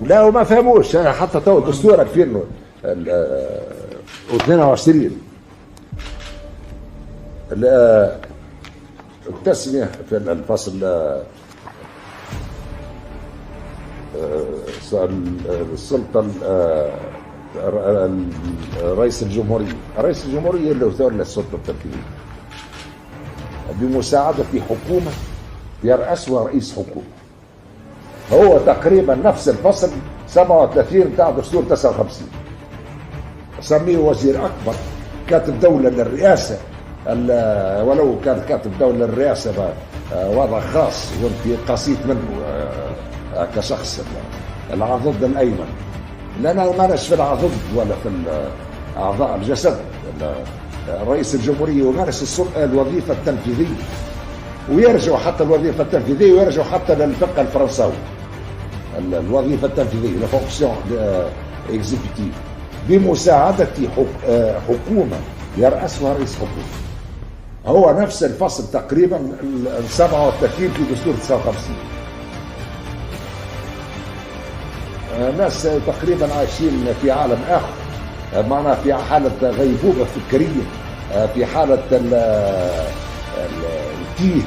لا وما فهموش حتى تو دستور 2022 التسمية في الفصل السلطة رئيس الجمهورية اللي تولى السلطة التنفيذية بمساعدة حكومة يرأسها رئيس حكومة. هو تقريبا نفس الفصل 37 بتاع دستور 59. سميه وزير أكبر كاتب دولة للرئاسة، ولو كان كاتب دولة للرئاسة وضع خاص وانت قسيت منه كشخص العضد الأيمن، لأن ما نش في العضد ولا في أعضاء الجسد. رئيس الجمهورية يمارس الوظيفة التنفيذية، ويرجعوا حتى الوظيفة التنفيذية ويرجعوا حتى للفقه الفرنساوي. الوظيفة التنفيذية لا فونكسيون اكزيكوتيف بمساعدة حكومة يرأسها رئيس حكومة. هو نفس الفصل تقريبا 37 في دستور 59. ناس تقريبا عايشين في عالم آخر، معنا في حالة غيبوبة فكرية، في حالة التيه،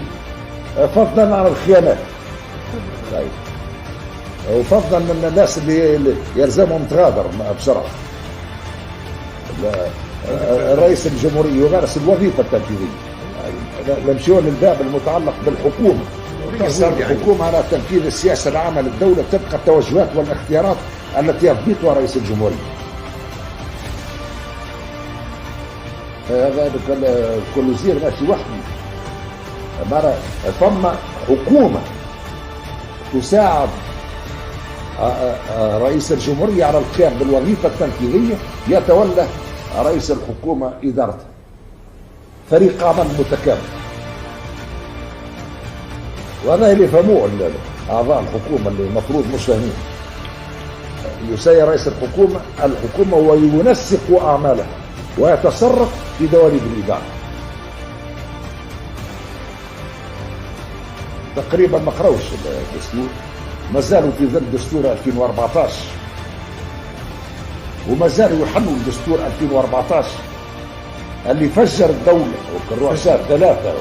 فضلا عن الخيانات، وفضلا من الناس اللي يلزمهم تغادر بسرعة. رئيس الجمهورية يمارس الوظيفة التنفيذية. نمشيون للباب المتعلق بالحكومة. تقدر الحكومة على تنفيذ السياسة العامة للدولة تبقى التوجهات والاختيارات التي يضبطها رئيس الجمهورية. هذا كل وزير ماشي وحده. ثم حكومة تساعد رئيس الجمهورية على القيام بالوظيفة التنفيذية، يتولى رئيس الحكومة إدارته. فريق عمل متكامل، وهذا اللي يفهموه أعضاء الحكومة اللي المفروض مش فاهمين. يسير رئيس الحكومة وينسق أعمالها ويتصرف في دواليب الإدارة. تقريبا ما قروش الدستور، ما زالوا في ظل دستور 2014، وما زالوا يحلوا الدستور 2014 اللي فجر الدولة. الرؤساء ثلاثة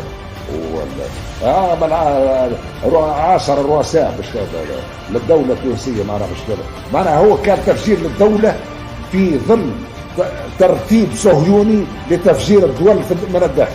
عاشر الرؤساء للدولة التونسية، معناها مش كده، معناها هو كان تفجير للدولة في ظل ترتيب صهيوني لتفجير الدول من الداخل.